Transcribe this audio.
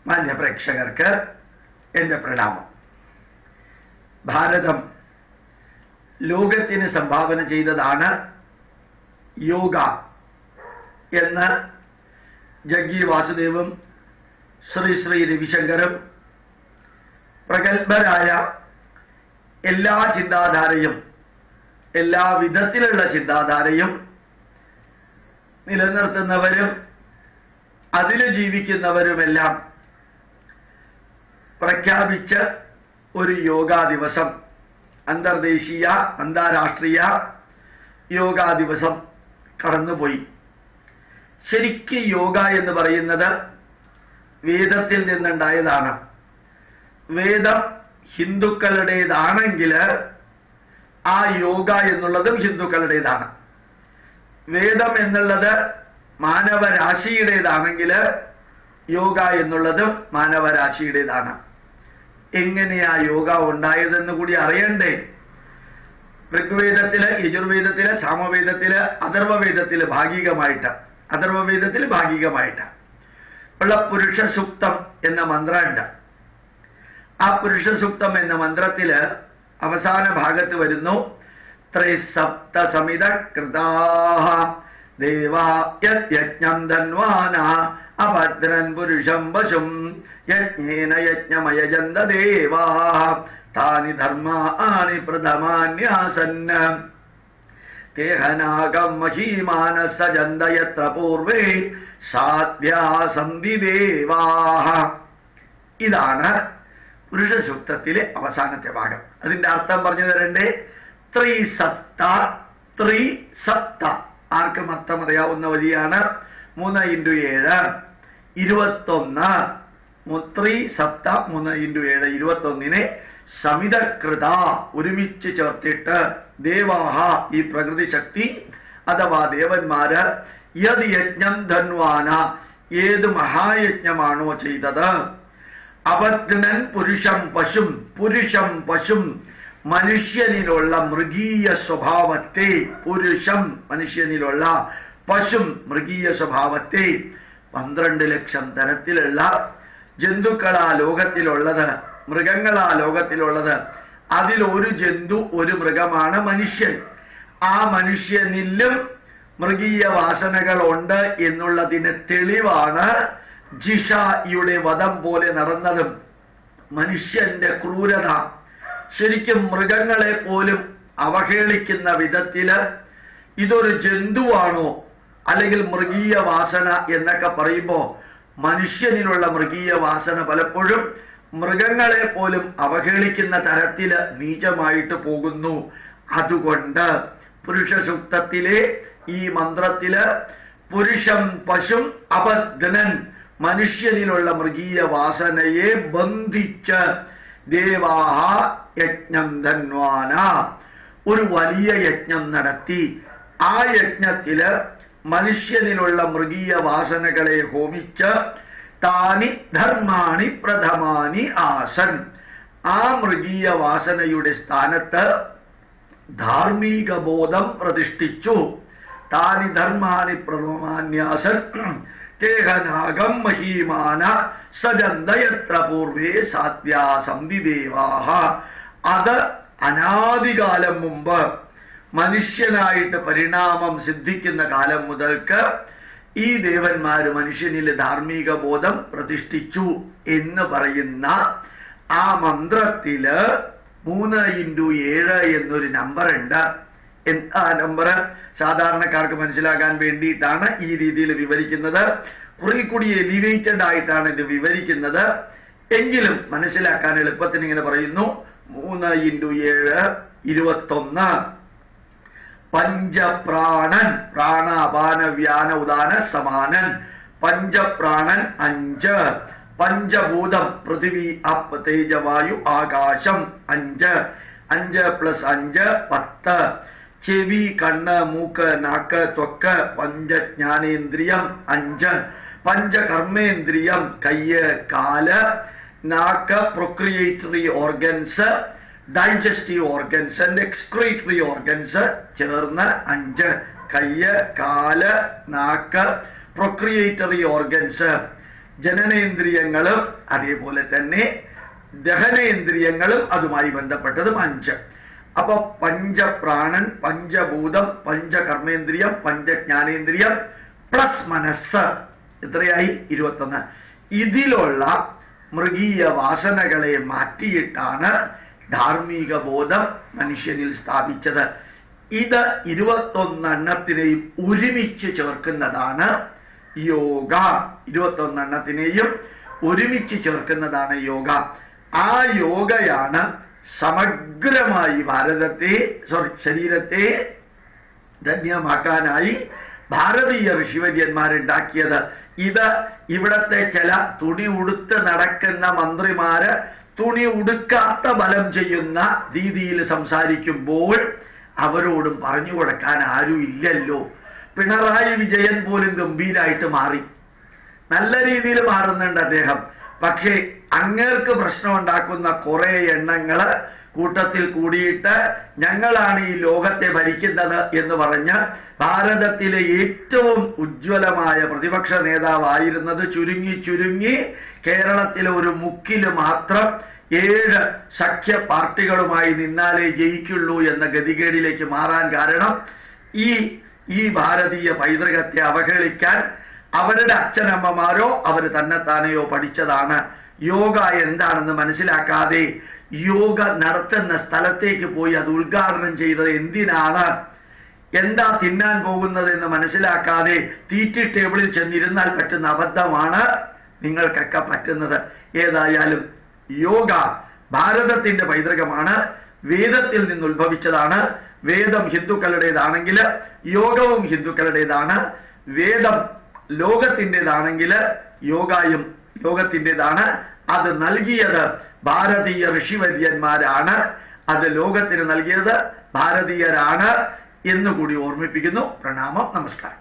മാന്യ പ്രേക്ഷകർക്ക് എൻ്റെ പ്രണാമം. ഭാരതം ലോകത്തിന് സംഭാവന ചെയ്തതാണ് യോഗ എന്ന് ജഗ്ഗി വാസുദേവും ശ്രീ രവിശങ്കറും പ്രഗത്ഭരായ എല്ലാ ചിന്താധാരയും എല്ലാ വിധത്തിലുള്ള ചിന്താധാരയും നിലനിർത്തുന്നവരും അതിൽ ജീവിക്കുന്നവരുമെല്ലാം പ്രഖ്യാപിച്ച ഒരു യോഗാ ദിവസം, അന്തർദേശീയ അന്താരാഷ്ട്രീയ യോഗാ ദിവസം കടന്നുപോയി. ശരിക്ക് യോഗ എന്ന് പറയുന്നത് വേദത്തിൽ നിന്നുണ്ടായതാണ്. വേദം ഹിന്ദുക്കളുടേതാണെങ്കിൽ ആ യോഗ എന്നുള്ളതും ഹിന്ദുക്കളുടേതാണ്. വേദം എന്നുള്ളത് മാനവരാശിയുടേതാണെങ്കിൽ യോഗ എന്നുള്ളതും മാനവരാശിയുടേതാണ്. എങ്ങനെയാ യോഗ ഉണ്ടായതെന്ന് കൂടി അറിയണ്ടേ? ഋഗ്വേദത്തില്, യജുർവേദത്തില്, സാമവേദത്തില്, അഥർവവേദത്തില് ഭാഗികമായിട്ട് ഉള്ള പുരുഷ സൂക്തം എന്ന മന്ത്രമുണ്ട്. ആ പുരുഷ സൂക്തം എന്ന മന്ത്രത്തില് അവസാന ഭാഗത്ത് വരുന്നു, ത്രൈസപ്ത സമിത കൃതാഃ ദേവാ യജ്ഞം ധന്വാന അഭദ്രൻ പുരുഷം പശും യജ്ഞേന യജ്ഞമയജന്ത ദേവാഃ താനി ധർമാണി പ്രഥമാന്യാസന്ന തേഹനാകം മഹീമാനഃ സജന്ത യത്ര പൂർവേ സാധ്യാ സന്തി ദേവാഃ. ഇതാണ് പുരുഷ സൂക്തത്തിലെ അവസാനത്തെ ഭാഗം. അതിന്റെ അർത്ഥം പറഞ്ഞു തരണ്ടേ? ത്രിസപ്ത. ആർക്കും അർത്ഥം അറിയാവുന്ന വഴിയാണ്. 3 × 7 21. ത്രിസപ്ത 3 × 7 21 സമിതകൃത ഒരുമിച്ച് ചേർത്തിട്ട് ദേവാഹ ഈ പ്രകൃതി ശക്തി അഥവാ ദേവന്മാര് യത് യജ്ഞം ധന്വാന ഏത് മഹായജ്ഞമാണോ ചെയ്തത്, അബദ്ധനൻ പുരുഷം പശും മനുഷ്യനിലുള്ള മൃഗീയ സ്വഭാവത്തെ, പുരുഷം മനുഷ്യനിലുള്ള പശും മൃഗീയ സ്വഭാവത്തെ 12 ലക്ഷം തരത്തിലുള്ള ജന്തുക്കളാ ലോകത്തിലുള്ളത്, മൃഗങ്ങളാ ലോകത്തിലുള്ളത്. അതിലൊരു ജന്തു, ഒരു മൃഗമാണ് മനുഷ്യൻ. ആ മനുഷ്യനിലും മൃഗീയ വാസനകൾ ഉണ്ട് എന്നുള്ളതിന് തെളിവാണ് ജിഷയുടെ വധം പോലെ നടന്നതും. മനുഷ്യന്റെ ക്രൂരത ശരിക്കും മൃഗങ്ങളെ പോലും അവഹേളിക്കുന്ന വിധത്തില് ഇതൊരു ജന്തുവാണോ അല്ലെങ്കിൽ മൃഗീയ വാസന എന്നൊക്കെ പറയുമ്പോ മനുഷ്യനിലുള്ള മൃഗീയ വാസന പലപ്പോഴും മൃഗങ്ങളെ പോലും അവഹേളിക്കുന്ന തരത്തില് നീചമായിട്ട് പോകുന്നു. അതുകൊണ്ട് പുരുഷ സൂക്തത്തിലെ ഈ മന്ത്രത്തില് പുരുഷം പശും അബദ്ധനൻ മനുഷ്യനിലുള്ള മൃഗീയ വാസനയെ ബന്ധിച്ച് ദേവാഹ യജ്ഞം ധന്വാന ഒരു വലിയ യജ്ഞം നടത്തി. ആ യജ്ഞത്തില് മനുഷ്യനിലുള്ള മൃഗീയ വാസനകളെ ഹോമിച്ച് താനി ധർമാണി പ്രഥമാനി ആസൻ ആ മൃഗീയ വാസനയുടെ സ്ഥാനത്ത് ധാർമ്മിക ബോധം പ്രതിഷ്ഠിച്ചു. താനി ധർമാണി പ്രഥമാന്യാസൻ തേഹനാഗം മഹീമാന സജന്തയത്ര പൂർവേ സാധ്യാ സന്തി ദേവാഃ. അത് അനാദികാലം മുമ്പ് മനുഷ്യനായിട്ട് പരിണാമം സിദ്ധിക്കുന്ന കാലം മുതൽക്ക് ഈ ദേവന്മാര് മനുഷ്യനിൽ ധാർമ്മിക ബോധം പ്രതിഷ്ഠിച്ചു എന്ന് പറയുന്ന ആ മന്ത്രത്തില് 3 × 7 എന്നൊരു നമ്പർ ഉണ്ട്. ആ നമ്പർ സാധാരണക്കാർക്ക് മനസ്സിലാക്കാൻ വേണ്ടിയിട്ടാണ് ഈ രീതിയിൽ വിവരിക്കുന്നത്. കുറെ കൂടി എലിവേറ്റഡ് ആയിട്ടാണ് ഇത് വിവരിക്കുന്നത്. എങ്കിലും മനസ്സിലാക്കാൻ എളുപ്പത്തിന് ഇങ്ങനെ പറയുന്നു. 3 × 7 21. പഞ്ചപ്രാണൻ, പ്രാണാപാന വ്യാന ഉദാന സമാനൻ, പഞ്ചപ്രാണൻ 5. പഞ്ചഭൂതം പൃഥിവി അപ്പ് തേജവായു ആകാശം 5. 5 + 5 10. ചെവി, കണ്ണ്, മൂക്ക്, നാക്ക്, ത്വക്ക്, പഞ്ചജ്ഞാനേന്ദ്രിയം 5. പഞ്ചകർമ്മേന്ദ്രിയം കയ്യ്, കാല്, നാക്ക്, procreatory organs, digestive organs and excretory organs ചേർന്ന് 5. കയ്യ്, കാല്, നാക്ക്, പ്രൊക്രിയേറ്ററി ഓർഗൻസ്, ജനനേന്ദ്രിയങ്ങളും അതേപോലെ തന്നെ ദഹനേന്ദ്രിയങ്ങളും അതുമായി ബന്ധപ്പെട്ടതും 5. അപ്പൊ പഞ്ചപ്രാണൻ, പഞ്ചഭൂതം, പഞ്ചകർമ്മേന്ദ്രിയം, പഞ്ചജ്ഞാനേന്ദ്രിയം പ്ലസ് മനസ്സ് എത്രയായി? 21. ഇതിലുള്ള മൃഗീയ വാസനകളെ മാറ്റിയിട്ടാണ് ധാർമ്മിക ബോധം മനുഷ്യനിൽ സ്ഥാപിച്ചത്. ഇത് 21 എണ്ണത്തിനെയും ഒരുമിച്ച് ചേർക്കുന്നതാണ് യോഗ. 21 എണ്ണത്തിനെയും ഒരുമിച്ച് ചേർക്കുന്നതാണ് യോഗ. ആ യോഗയാണ് സമഗ്രമായി ശരീരത്തെ ധന്യമാക്കാനായി ഭാരതീയ ഋഷിവര്യന്മാരുണ്ടാക്കിയത്. ഇത് ഇവിടത്തെ ചില തുണി ഉടുത്ത് നടക്കുന്ന മന്ത്രിമാര് തുണി ഉടുക്കാത്ത ബലം ചെയ്യുന്ന രീതിയിൽ സംസാരിക്കുമ്പോൾ അവരോടും പറഞ്ഞു കൊടുക്കാൻ ആരും ഇല്ലല്ലോ. പിണറായി വിജയൻ പോലും ഗംഭീരായിട്ട് മാറി, നല്ല രീതിയിൽ മാറുന്നുണ്ട് അദ്ദേഹം. പക്ഷേ അങ്ങേർക്ക് പ്രശ്നമുണ്ടാക്കുന്ന കുറെ എണ്ണങ്ങള് കൂട്ടത്തിൽ കൂടിയിട്ട് ഞങ്ങളാണ് ഈ ലോകത്തെ ഭരിക്കുന്നത് എന്ന് പറഞ്ഞ് ഭാരതത്തിലെ ഏറ്റവും ഉജ്ജ്വലമായ പ്രതിപക്ഷ നേതാവായിരുന്നത് ചുരുങ്ങി കേരളത്തിലെ ഒരു മുക്കില് മാത്രം 7 സഖ്യ പാർട്ടികളുമായി നിന്നാലേ ജയിക്കുള്ളൂ എന്ന ഗതികേടിലേക്ക് മാറാൻ കാരണം ഈ ഭാരതീയ പൈതൃകത്തെ അവഹേളിക്കാൻ അവരുടെ അച്ഛനമ്മമാരോ അവർ തന്നെത്താനെയോ പഠിച്ചതാണ്. യോഗ എന്താണെന്ന് മനസ്സിലാക്കാതെ യോഗ നടത്തുന്ന സ്ഥലത്തേക്ക് പോയി അത് ഉദ്ഘാടനം ചെയ്തത് എന്തിനാണ്, എന്താ തിന്നാൻ പോകുന്നത് എന്ന് മനസ്സിലാക്കാതെ തീറ്റി ടേബിളിൽ ചെന്നിരുന്നാൽ പറ്റുന്ന അബദ്ധമാണ് നിങ്ങൾക്കൊക്കെ പറ്റുന്നത്. ഏതായാലും യോഗ ഭാരതത്തിന്റെ പൈതൃകമാണ്, വേദത്തിൽ നിന്ന് ഉത്ഭവിച്ചതാണ്. വേദം ഹിന്ദുക്കളുടേതാണെങ്കിൽ യോഗവും ഹിന്ദുക്കളുടേതാണ്. വേദം ലോകത്തിൻ്റെതാണെങ്കിൽ യോഗയും ലോകത്തിൻ്റെതാണ്. അത് നൽകിയത് ഭാരതീയ ഋഷിവര്യന്മാരാണ്, അത് ലോകത്തിന് നൽകിയത് ഭാരതീയരാണ് എന്നുകൂടി ഓർമ്മിപ്പിക്കുന്നു. പ്രണാമം, നമസ്കാരം.